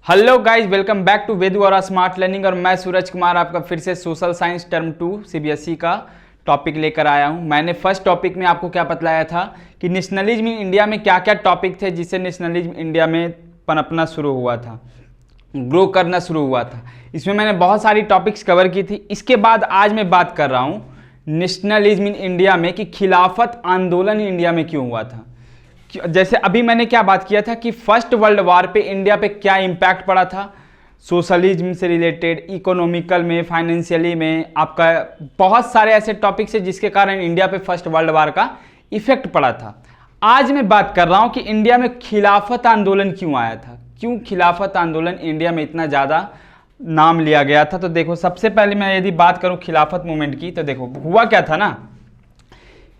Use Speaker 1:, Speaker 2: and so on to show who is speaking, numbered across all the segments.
Speaker 1: Hello guys, welcome back to वेदू और smart learning. और मैं सूरज कुमार आपका फिर से सोशल साइंस टर्म 2 सीबीएसई का टॉपिक लेकर आया हूं। मैंने फर्स्ट टॉपिक में आपको क्या बतलाया था कि नेशनलिज्म इन इंडिया में क्या क्या टॉपिक थे जिससे नेशनलिज्म इंडिया में पनपना शुरू हुआ था, ग्रो करना शुरू हुआ था। इसमें मैंने बहुत सारी टॉपिक्स कवर की थी। इसके बाद आज मैं बात कर रहा हूँ नेशनलिज्म इन इंडिया में कि खिलाफत आंदोलन इंडिया में क्यों हुआ था। जैसे अभी मैंने क्या बात किया था कि फर्स्ट वर्ल्ड वार पे इंडिया पे क्या इम्पैक्ट पड़ा था, सोशलिज्म से रिलेटेड, इकोनॉमिकल में, फाइनेंशियली में, आपका बहुत सारे ऐसे टॉपिक्स है जिसके कारण इंडिया पे फर्स्ट वर्ल्ड वार का इफेक्ट पड़ा था। आज मैं बात कर रहा हूँ कि इंडिया में खिलाफत आंदोलन क्यों आया था, क्यों खिलाफत आंदोलन इंडिया में इतना ज़्यादा नाम लिया गया था। तो देखो, सबसे पहले मैं यदि बात करूँ खिलाफत मूवमेंट की, तो देखो हुआ क्या था ना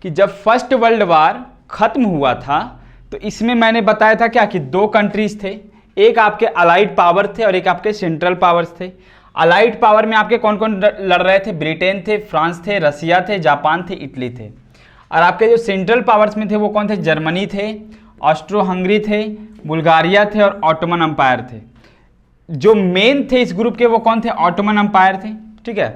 Speaker 1: कि जब फर्स्ट वर्ल्ड वार ख़त्म हुआ था तो इसमें मैंने बताया था क्या कि दो कंट्रीज थे, एक आपके अलाइड पावर थे और एक आपके सेंट्रल पावर्स थे। अलाइड पावर में आपके कौन कौन लड़ रहे थे? ब्रिटेन थे, फ्रांस थे, रसिया थे, जापान थे, इटली थे। और आपके जो सेंट्रल पावर्स में थे वो कौन थे? जर्मनी थे, ऑस्ट्रो हंगरी थे, बुल्गारिया थे और ऑटोमन अम्पायर थे। जो मेन थे इस ग्रुप के वो कौन थे? ऑटोमन अम्पायर थे। ठीक है,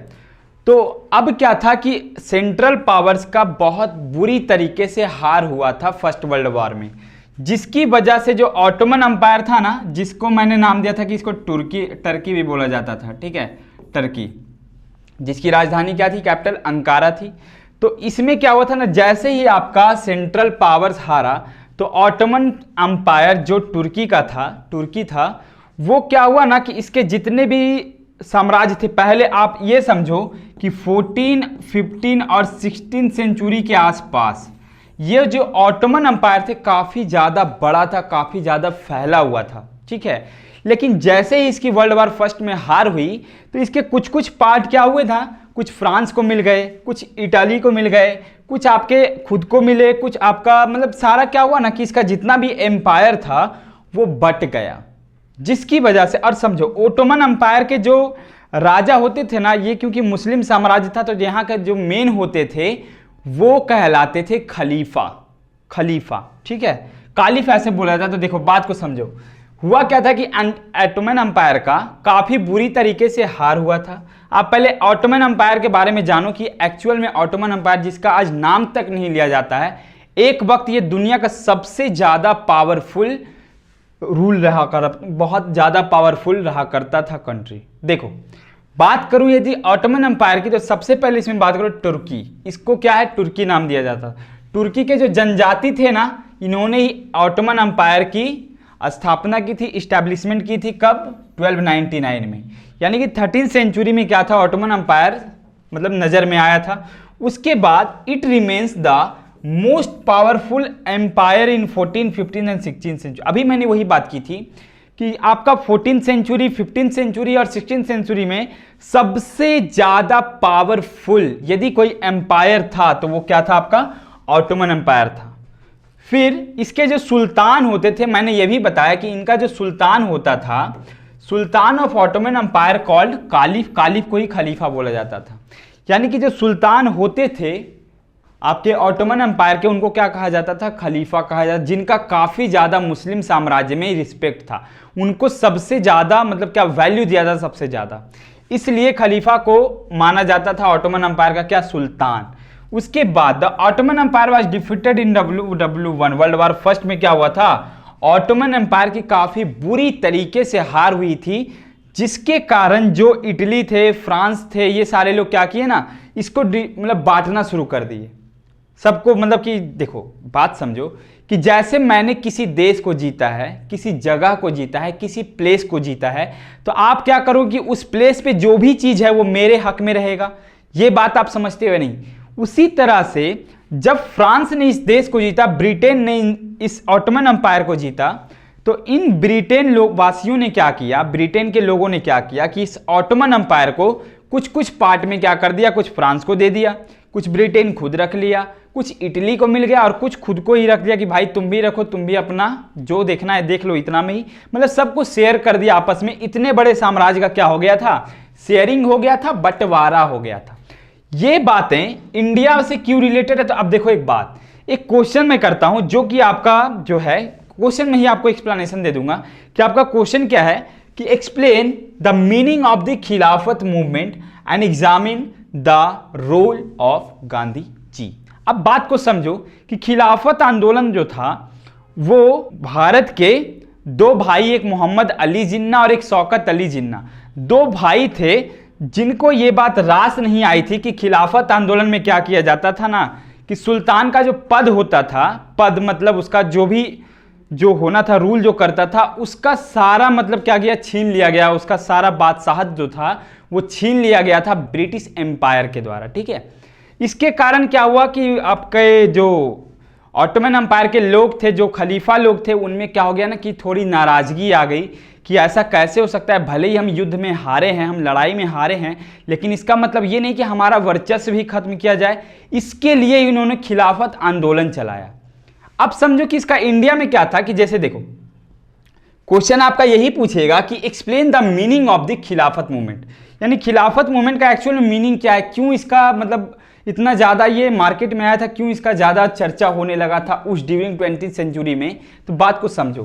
Speaker 1: तो अब क्या था कि सेंट्रल पावर्स का बहुत बुरी तरीके से हार हुआ था फर्स्ट वर्ल्ड वॉर में, जिसकी वजह से जो ऑटोमन अम्पायर था ना, जिसको मैंने नाम दिया था कि इसको टर्की भी बोला जाता था। ठीक है, टर्की, जिसकी राजधानी क्या थी? कैपिटल अंकारा थी। तो इसमें क्या हुआ था ना, जैसे ही आपका सेंट्रल पावर्स हारा तो ऑटोमन अम्पायर जो तुर्की था, वो क्या हुआ ना कि इसके जितने भी साम्राज्य थे, पहले आप ये समझो कि 14, 15 और 16 सेंचुरी के आसपास ये जो ऑटोमन अम्पायर थे काफ़ी ज़्यादा बड़ा था, काफ़ी ज़्यादा फैला हुआ था। ठीक है, लेकिन जैसे ही इसकी वर्ल्ड वार फर्स्ट में हार हुई तो इसके कुछ कुछ पार्ट क्या हुए था, कुछ फ्रांस को मिल गए, कुछ इटाली को मिल गए, कुछ आपके खुद को मिले, कुछ आपका मतलब सारा क्या हुआ ना कि इसका जितना भी एम्पायर था वो बट गया, जिसकी वजह से। और समझो, ओटोमन अम्पायर के जो राजा होते थे ना, ये क्योंकि मुस्लिम साम्राज्य था तो यहाँ के जो मेन होते थे वो कहलाते थे खलीफा। ठीक है, कालिफ ऐसे बोला जाता। तो देखो बात को समझो, हुआ क्या था कि ऑटोमन अम्पायर का काफ़ी बुरी तरीके से हार हुआ था। आप पहले ऑटोमन अम्पायर के बारे में जानो कि एक्चुअल में ऑटोमन अम्पायर, जिसका आज नाम तक नहीं लिया जाता है, एक वक्त ये दुनिया का सबसे ज़्यादा पावरफुल रूल रहा कर, बहुत ज़्यादा पावरफुल रहा करता था कंट्री। देखो बात करूं यदि ऑटोमन अम्पायर की, तो सबसे पहले इसमें बात करो तुर्की। इसको क्या है? तुर्की नाम दिया जाता। तुर्की के जो जनजाति थे ना, इन्होंने ही ऑटोमन अम्पायर की स्थापना की थी, इस्टेब्लिशमेंट की थी। कब? 1299 में, यानी कि 13th सेंचुरी में क्या था, ऑटोमन अम्पायर मतलब नज़र में आया था। उसके बाद it remains the most powerful empire in 14, 15 and 16 century. अभी मैंने वही बात की थी कि आपका 14th सेंचुरी, 15th सेंचुरी और 16th सेंचुरी में सबसे ज़्यादा पावरफुल यदि कोई एम्पायर था तो वो क्या था? आपका ऑटोमन एम्पायर था। फिर इसके जो सुल्तान होते थे, मैंने ये भी बताया कि इनका जो सुल्तान होता था, सुल्तान ऑफ ऑटोमन एम्पायर कॉल्ड कालिफ। कालिफ को ही खलीफा बोला जाता था। यानी कि जो सुल्तान होते थे आपके ऑटोमन एम्पायर के, उनको क्या कहा जाता था? खलीफा कहा जाता, जिनका काफ़ी ज़्यादा मुस्लिम साम्राज्य में रिस्पेक्ट था। उनको सबसे ज़्यादा मतलब क्या वैल्यू दिया जाता, सबसे ज़्यादा, इसलिए खलीफा को माना जाता था ऑटोमन एम्पायर का क्या? सुल्तान। उसके बाद the Ottoman empire was defeated in WW1, world war first में क्या हुआ था? ऑटोमन एम्पायर की काफ़ी बुरी तरीके से हार हुई थी, जिसके कारण जो इटली थे, फ्रांस थे, ये सारे लोग क्या किए ना, इसको मतलब बांटना शुरू कर दिए सबको। मतलब कि देखो बात समझो कि जैसे मैंने किसी देश को जीता है, किसी जगह को जीता है, किसी प्लेस को जीता है, तो आप क्या करो कि उस प्लेस पे जो भी चीज़ है वो मेरे हक में रहेगा। ये बात आप समझते हो नहीं? उसी तरह से जब फ्रांस ने इस देश को जीता, ब्रिटेन ने इस ऑटोमन एम्पायर को जीता, तो इन ब्रिटेन वासियों ने क्या किया, ब्रिटेन के लोगों ने क्या किया कि इस ऑटोमन एम्पायर को कुछ कुछ पार्ट में क्या कर दिया, कुछ फ्रांस को दे दिया, कुछ ब्रिटेन खुद रख लिया, कुछ इटली को मिल गया और कुछ खुद को ही रख दिया कि भाई तुम भी रखो, तुम भी अपना जो देखना है देख लो, इतना में ही मतलब सबको शेयर कर दिया आपस में। इतने बड़े साम्राज्य का क्या हो गया था? शेयरिंग हो गया था, बंटवारा हो गया था। ये बातें इंडिया से क्यों रिलेटेड है? तो अब देखो एक बात, एक क्वेश्चन मैं करता हूं जो कि आपका जो है क्वेश्चन में ही आपको एक्सप्लेनेशन दे दूंगा कि आपका क्वेश्चन क्या है कि explain the meaning of the Khilafat movement and examine the role of Gandhi ji. अब बात को समझो कि खिलाफत आंदोलन जो था वो भारत के दो भाई, एक मोहम्मद अली जिन्ना और एक शौकत अली जिन्ना, दो भाई थे जिनको ये बात रास नहीं आई थी कि खिलाफत आंदोलन में क्या किया जाता था ना, कि सुल्तान का जो पद होता था, पद मतलब उसका जो होना था, रूल जो करता था, उसका सारा मतलब क्या गया, छीन लिया गया, उसका सारा बादशाहत जो था वो छीन लिया गया था ब्रिटिश एम्पायर के द्वारा। ठीक है, इसके कारण क्या हुआ कि आपके जो ऑटोमन एम्पायर के लोग थे, जो खलीफा लोग थे, उनमें क्या हो गया ना कि थोड़ी नाराजगी आ गई कि ऐसा कैसे हो सकता है, भले ही हम युद्ध में हारे हैं, हम लड़ाई में हारे हैं, लेकिन इसका मतलब ये नहीं कि हमारा वर्चस्व भी खत्म किया जाए। इसके लिए इन्होंने खिलाफत आंदोलन चलाया। अब समझो कि इसका इंडिया में क्या था कि जैसे देखो क्वेश्चन आपका यही पूछेगा कि explain the meaning of the Khilafat movement, यानी खिलाफत मूवमेंट का एक्चुअल मीनिंग क्या है, क्यों इसका मतलब इतना ज़्यादा ये मार्केट में आया था, क्यों इसका ज़्यादा चर्चा होने लगा था उस ड्यूरिंग 20th सेंचुरी में। तो बात को समझो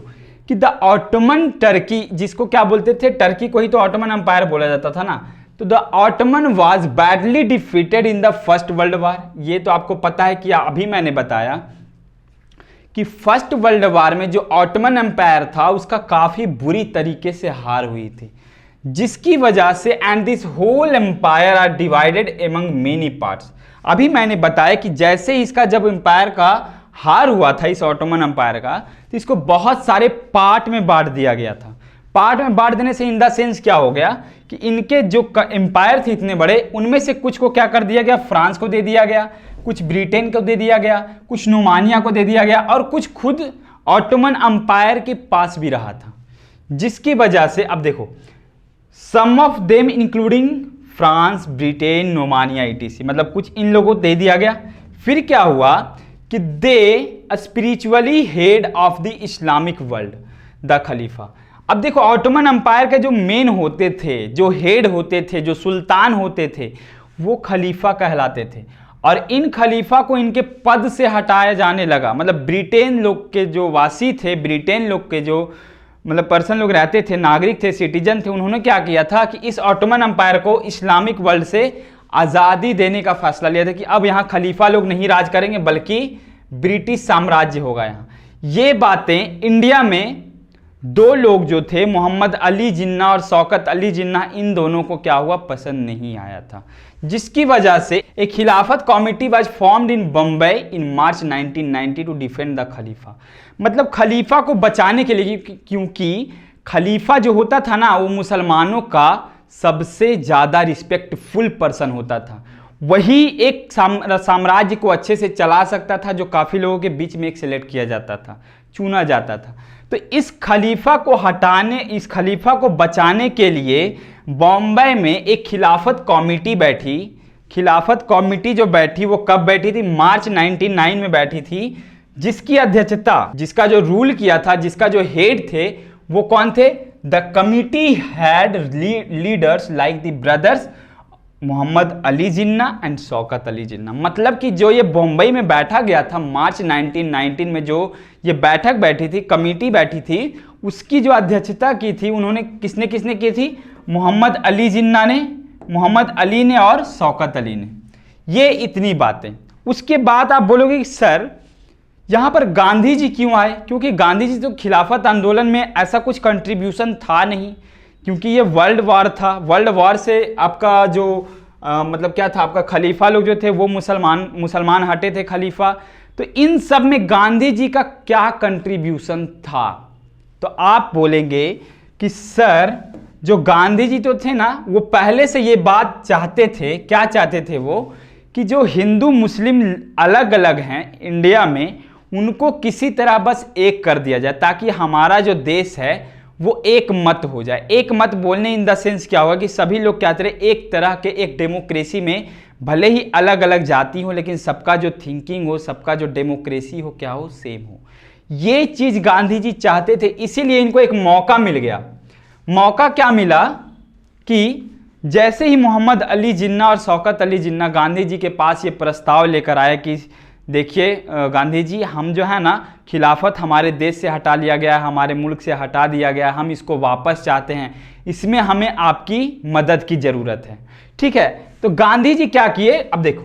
Speaker 1: कि द ऑटोमन टर्की, जिसको क्या बोलते थे, टर्की को ही तो ऑटोमन एम्पायर बोला जाता था ना, तो the Ottoman was badly defeated in the first world war. ये तो आपको पता है कि अभी मैंने बताया कि फर्स्ट वर्ल्ड वार में जो ऑटोमन एम्पायर था उसका काफ़ी बुरी तरीके से हार हुई थी, जिसकी वजह से and this whole empire are divided among many parts. अभी मैंने बताया कि जैसे इसका जब एम्पायर का हार हुआ था, इस ऑटोमन एम्पायर का, तो इसको बहुत सारे पार्ट में बांट दिया गया था। पार्ट में बांट देने से इन द सेंस क्या हो गया कि इनके जो एम्पायर थे इतने बड़े, उनमें से कुछ को क्या कर दिया गया, फ्रांस को दे दिया गया, कुछ ब्रिटेन को दे दिया गया, कुछ नुमानिया को दे दिया गया, और कुछ खुद ऑटोमन एम्पायर के पास भी रहा था। जिसकी वजह से अब देखो, some of them including France, Britain, Romania etc, मतलब कुछ इन लोगों को दे दिया गया। फिर क्या हुआ कि they spiritually head of the Islamic world the Khalifa. अब देखो ऑटोमन एम्पायर के जो मेन होते थे, जो हेड होते थे, जो सुल्तान होते थे, वो खलीफा कहलाते थे, और इन खलीफा को इनके पद से हटाया जाने लगा। मतलब ब्रिटेन लोग के जो वासी थे, ब्रिटेन लोग के जो मतलब पर्सन लोग रहते थे, नागरिक थे, सिटीजन थे, उन्होंने क्या किया था कि इस ऑटोमन एम्पायर को इस्लामिक वर्ल्ड से आज़ादी देने का फैसला लिया था कि अब यहाँ खलीफा लोग नहीं राज करेंगे बल्कि ब्रिटिश साम्राज्य होगा यहाँ। ये बातें इंडिया में दो लोग जो थे, मोहम्मद अली जिन्ना और शौकत अली जिन्ना, इन दोनों को क्या हुआ, पसंद नहीं आया था, जिसकी वजह से एक Khilafat committee was formed in Bombay in March 1990 to defend the Khalifa. मतलब खलीफा को बचाने के लिए, क्योंकि खलीफा जो होता था ना वो मुसलमानों का सबसे ज़्यादा रिस्पेक्टफुल पर्सन होता था, वही एक साम्राज्य को अच्छे से चला सकता था, जो काफ़ी लोगों के बीच में एक सिलेक्ट किया जाता था, चुना जाता था। तो इस खलीफा को हटाने, इस खलीफा को बचाने के लिए बॉम्बे में एक खिलाफत कमेटी बैठी। खिलाफत कमेटी जो बैठी वो कब बैठी थी, मार्च 1909 में बैठी थी, जिसकी अध्यक्षता, जिसका जो रूल किया था, जिसका जो हेड थे वो कौन थे, the committee had leaders like the brothers Mohammad Ali Jinnah and Shaukat Ali Jinnah. मतलब कि जो ये बम्बई में बैठा गया था मार्च 1919 में, जो ये बैठक बैठी थी, कमेटी बैठी थी, उसकी जो अध्यक्षता की थी उन्होंने किसने किसने की थी, मोहम्मद अली जिन्ना ने, मोहम्मद अली ने और शौकत अली ने। ये इतनी बातें। उसके बाद आप बोलोगे कि सर यहाँ पर गांधी जी क्यों आए, क्योंकि गांधी जी तो खिलाफत आंदोलन में ऐसा कुछ कंट्रीब्यूशन था नहीं, क्योंकि ये वर्ल्ड वॉर था। वर्ल्ड वॉर से आपका जो मतलब क्या था, आपका खलीफा लोग जो थे वो मुसलमान हटे थे खलीफा। तो इन सब में गांधी जी का क्या कंट्रीब्यूशन था, तो आप बोलेंगे कि सर जो गांधी जी तो थे ना, वो पहले से ये बात चाहते थे, क्या चाहते थे वो, कि जो हिंदू मुस्लिम अलग अलग हैं इंडिया में, उनको किसी तरह बस एक कर दिया जाए, ताकि हमारा जो देश है वो एक मत हो जाए। एक मत बोलने इन द सेंस क्या होगा कि सभी लोग क्या करें, एक तरह के, एक डेमोक्रेसी में भले ही अलग अलग जाति हो, लेकिन सबका जो थिंकिंग हो, सबका जो डेमोक्रेसी हो, क्या हो, सेम हो। ये चीज़ गांधी जी चाहते थे, इसीलिए इनको एक मौका मिल गया। मौका क्या मिला कि जैसे ही मोहम्मद अली जिन्ना और शौकत अली जिन्ना गांधी जी के पास ये प्रस्ताव लेकर आए कि देखिए गांधी जी, हम जो है ना खिलाफत हमारे देश से हटा लिया गया है, हमारे मुल्क से हटा दिया गया है, हम इसको वापस चाहते हैं, इसमें हमें आपकी मदद की ज़रूरत है। ठीक है, तो गांधी जी क्या किए, अब देखो,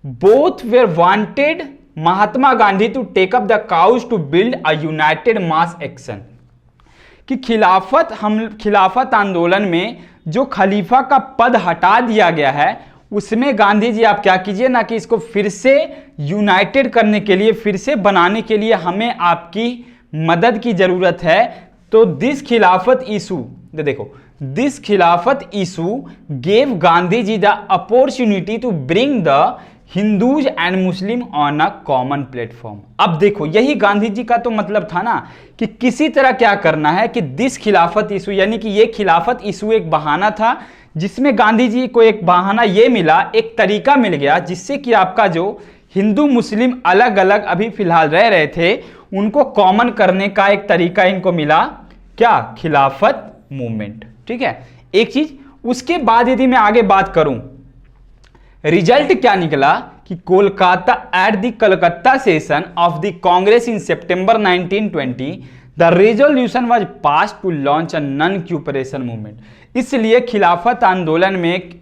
Speaker 1: both were wanted Mahatma Gandhi to take up the cause to build a united mass action, कि खिलाफत आंदोलन में जो खलीफा का पद हटा दिया गया है उसमें गांधी जी आप क्या कीजिए ना कि इसको फिर से यूनाइटेड करने के लिए, फिर से बनाने के लिए हमें आपकी मदद की जरूरत है। तो दिस खिलाफत इशू, देखो, this Khilafat issue gave Gandhi ji the opportunity to bring the Hindus and Muslim on a common platform. अब देखो, यही गांधी जी का तो मतलब था ना कि किसी तरह क्या करना है कि दिस खिलाफत इशू, यानी कि ये खिलाफत इशू एक बहाना था जिसमें गांधी जी को एक बहाना ये मिला, एक तरीका मिल गया जिससे कि आपका जो हिंदू मुस्लिम अलग अलग अभी फिलहाल रह रहे थे उनको कॉमन करने का एक तरीका इनको मिला, क्या, खिलाफत मूवमेंट। ठीक है, एक चीज। उसके बाद यदि मैं आगे बात करूं, रिजल्ट क्या निकला कि Kolkata at the Calcutta session of the Congress in September 1920 the resolution was pass to launch a non cooperation movement. इसलिए खिलाफत आंदोलन में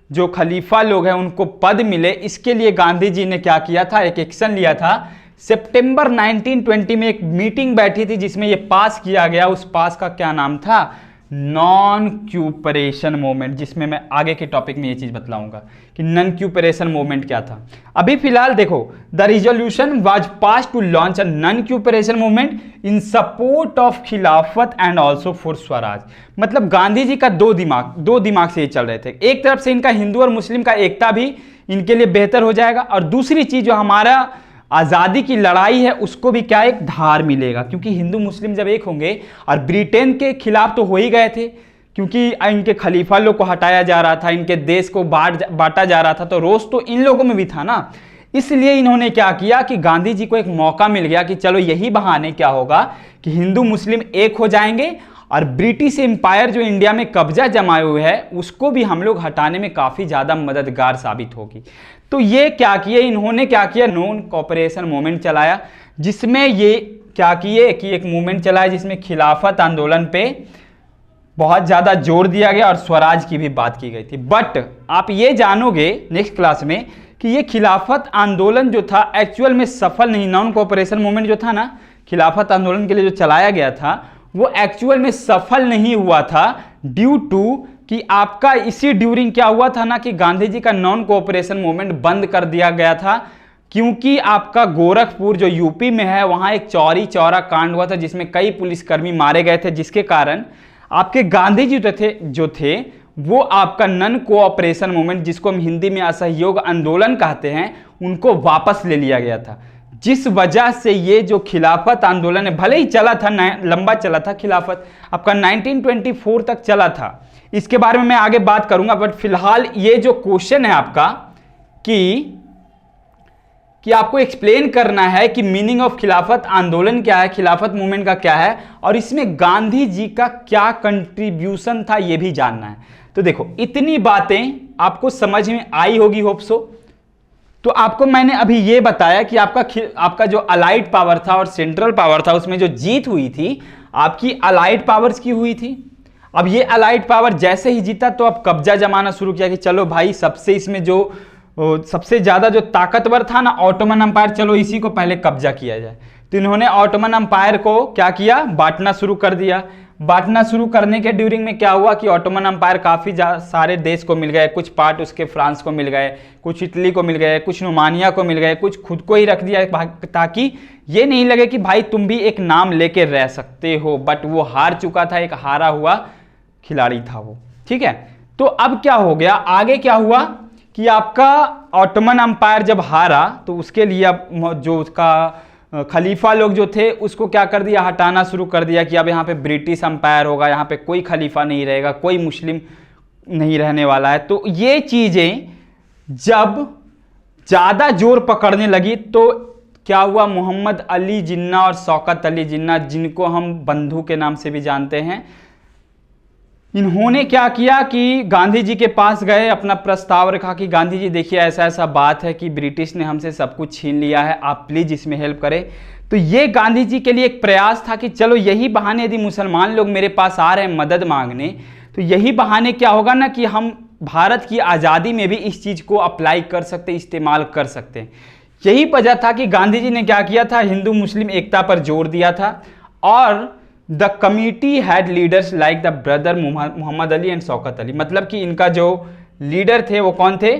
Speaker 1: जो खलीफा लोग हैं उनको पद मिले, इसके लिए गांधी जी ने क्या किया था, एक एक्शन लिया था। सितंबर 1920 में एक मीटिंग बैठी थी जिसमें ये पास किया गया, उस पास का क्या नाम था, नॉन क्यूपरेशन मूवमेंट, जिसमें मैं आगे के टॉपिक में ये चीज बतलाऊंगा कि नॉन क्यूपरेशन मूवमेंट क्या था। अभी फिलहाल देखो, the resolution was pass to launch a non cooperation movement in support of Khilafat and also for Swaraj. मतलब गांधी जी का दो दिमाग से ये चल रहे थे। एक तरफ से इनका हिंदू और मुस्लिम का एकता भी इनके लिए बेहतर हो जाएगा, और दूसरी चीज जो हमारा आज़ादी की लड़ाई है उसको भी क्या, एक धार मिलेगा, क्योंकि हिंदू मुस्लिम जब एक होंगे, और ब्रिटेन के खिलाफ तो हो ही गए थे क्योंकि इनके खलीफा लोग को हटाया जा रहा था, इनके देश को बांटा जा रहा था, तो रोष तो इन लोगों में भी था ना। इसलिए इन्होंने क्या किया कि गांधी जी को एक मौका मिल गया कि चलो यही बहाने क्या होगा कि हिंदू मुस्लिम एक हो जाएंगे और ब्रिटिश एम्पायर जो इंडिया में कब्जा जमाए हुए है उसको भी हम लोग हटाने में काफ़ी ज़्यादा मददगार साबित होगी। तो ये क्या किए इन्होंने, क्या किया, नॉन कोऑपरेशन मूवमेंट चलाया, जिसमें ये क्या किए कि एक मूवमेंट चलाया जिसमें खिलाफत आंदोलन पे बहुत ज़्यादा जोर दिया गया और स्वराज की भी बात की गई थी। बट आप ये जानोगे नेक्स्ट क्लास में कि ये खिलाफत आंदोलन जो था एक्चुअल में सफल नहीं, नॉन कोऑपरेशन मूवमेंट जो था ना खिलाफत आंदोलन के लिए जो चलाया गया था वो एक्चुअल में सफल नहीं हुआ था, ड्यू टू कि आपका इसी ड्यूरिंग क्या हुआ था ना कि गांधी जी का नॉन कोऑपरेशन मूवमेंट बंद कर दिया गया था, क्योंकि आपका गोरखपुर जो यूपी में है वहां एक चौरी चौरा कांड हुआ था जिसमें कई पुलिसकर्मी मारे गए थे, जिसके कारण आपके गांधी जी जो थे वो आपका नॉन कोऑपरेशन मूवमेंट, जिसको हम हिंदी में असहयोग आंदोलन कहते हैं, उनको वापस ले लिया गया था। जिस वजह से ये जो खिलाफत आंदोलन है, भले ही चला था, लंबा चला था, खिलाफत आपका 1924 तक चला था, इसके बारे में मैं आगे बात करूंगा। बट फिलहाल ये जो क्वेश्चन है आपका कि आपको एक्सप्लेन करना है कि मीनिंग ऑफ खिलाफत आंदोलन क्या है, खिलाफत मूवमेंट का क्या है, और इसमें गांधी जी का क्या कंट्रीब्यूशन था ये भी जानना है। तो देखो इतनी बातें आपको समझ में आई होगी, होप सो। तो आपको मैंने अभी ये बताया कि आपका जो अलाइड पावर था और सेंट्रल पावर था उसमें जो जीत हुई थी आपकी अलाइड पावर्स की हुई थी। अब ये अलाइड पावर जैसे ही जीता तो अब कब्जा जमाना शुरू किया कि चलो भाई सबसे इसमें जो सबसे ज्यादा जो ताकतवर था ना ऑटोमन अंपायर, चलो इसी को पहले कब्जा किया जाए। तो इन्होंने ऑटोमन अंपायर को क्या किया, बांटना शुरू कर दिया। बांटना शुरू करने के ड्यूरिंग में क्या हुआ कि ऑटोमन अंपायर काफ़ी सारे देश को मिल गए, कुछ पार्ट उसके फ्रांस को मिल गए, कुछ इटली को मिल गए, कुछ रोमानिया को मिल गए, कुछ खुद को ही रख दिया ताकि ये नहीं लगे कि भाई तुम भी एक नाम लेके रह सकते हो। बट वो हार चुका था, एक हारा हुआ खिलाड़ी था वो, ठीक है। तो अब क्या हो गया, आगे क्या हुआ कि आपका ऑटोमन अंपायर जब हारा तो उसके लिए अब जो उसका खलीफा लोग जो थे उसको क्या कर दिया, हटाना शुरू कर दिया कि अब यहाँ पे ब्रिटिश अंपायर होगा, यहाँ पे कोई खलीफा नहीं रहेगा, कोई मुस्लिम नहीं रहने वाला है। तो ये चीज़ें जब ज़्यादा जोर पकड़ने लगी तो क्या हुआ, मोहम्मद अली जिन्ना और शौकत अली जिन्ना, जिनको हम बंधु के नाम से भी जानते हैं, इन्होंने क्या किया कि गांधी जी के पास गए, अपना प्रस्ताव रखा कि गांधी जी देखिए ऐसा ऐसा बात है कि ब्रिटिश ने हमसे सब कुछ छीन लिया है, आप प्लीज़ इसमें हेल्प करें। तो ये गांधी जी के लिए एक प्रयास था कि चलो यही बहाने यदि मुसलमान लोग मेरे पास आ रहे हैं मदद मांगने, तो यही बहाने क्या होगा ना कि हम भारत की आज़ादी में भी इस चीज़ को अप्लाई कर सकते, इस्तेमाल कर सकते हैं। यही वजह था कि गांधी जी ने क्या किया था, हिंदू मुस्लिम एकता पर जोर दिया था। और the committee had leaders like the brother Mohammad Ali and Shaukat Ali, मतलब कि इनका जो लीडर थे वो कौन थे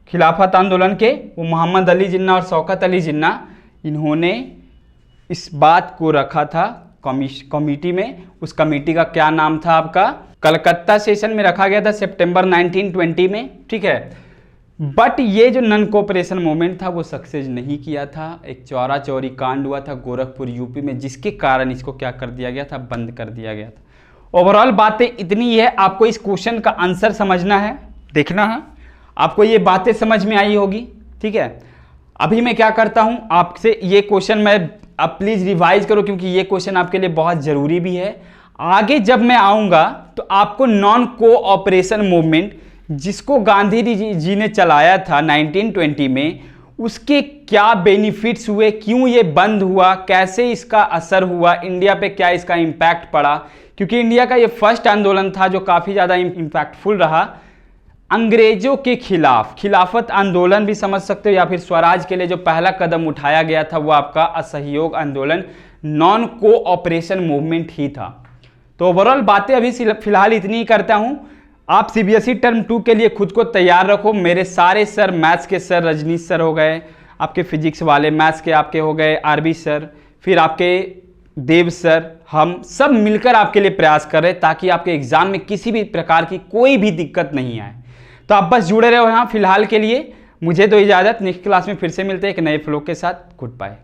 Speaker 1: खिलाफत आंदोलन के, वो मोहम्मद अली जिन्ना और शौकत अली जिन्ना। इन्होंने इस बात को रखा था कमिटी में। उस कमिटी का क्या नाम था आपका, कलकत्ता सेशन में रखा गया था सितंबर 1920 में, ठीक है। बट ये जो नॉन कोऑपरेशन मूवमेंट था वो सक्सेस नहीं किया था। एक चौरा चौरी कांड हुआ था गोरखपुर यूपी में, जिसके कारण इसको क्या कर दिया गया था, बंद कर दिया गया था। ओवरऑल बातें इतनी है, आपको इस क्वेश्चन का आंसर समझना है, देखना है, आपको ये बातें समझ में आई होगी, ठीक है। अभी मैं क्या करता हूँ आपसे ये क्वेश्चन मैं, आप प्लीज़ रिवाइज करो क्योंकि ये क्वेश्चन आपके लिए बहुत ज़रूरी भी है। आगे जब मैं आऊँगा तो आपको नॉन कोऑपरेशन मूवमेंट जिसको गांधी जी ने चलाया था 1920 में, उसके क्या बेनिफिट्स हुए, क्यों ये बंद हुआ, कैसे इसका असर हुआ, इंडिया पे क्या इसका इम्पैक्ट पड़ा, क्योंकि इंडिया का ये फर्स्ट आंदोलन था जो काफ़ी ज़्यादा इम्पैक्टफुल रहा अंग्रेजों के खिलाफ। खिलाफत आंदोलन भी समझ सकते हो, या फिर स्वराज के लिए जो पहला कदम उठाया गया था वो आपका असहयोग आंदोलन, नॉन कोऑपरेशन मूवमेंट ही था। तो ओवरऑल बातें अभी फिलहाल इतनी ही करता हूँ। आप सीबीएसई टर्म 2 के लिए खुद को तैयार रखो। मेरे सारे सर, मैथ्स के सर रजनीश सर हो गए, आपके फिजिक्स वाले, मैथ्स के आपके हो गए आरबी सर, फिर आपके देव सर, हम सब मिलकर आपके लिए प्रयास कर रहे हैं ताकि आपके एग्जाम में किसी भी प्रकार की कोई भी दिक्कत नहीं आए। तो आप बस जुड़े रहो यहाँ फिलहाल के लिए। मुझे दो इजाज़त, नेक्स्ट क्लास में फिर से मिलते हैं एक नए फ्लो के साथ। Good bye.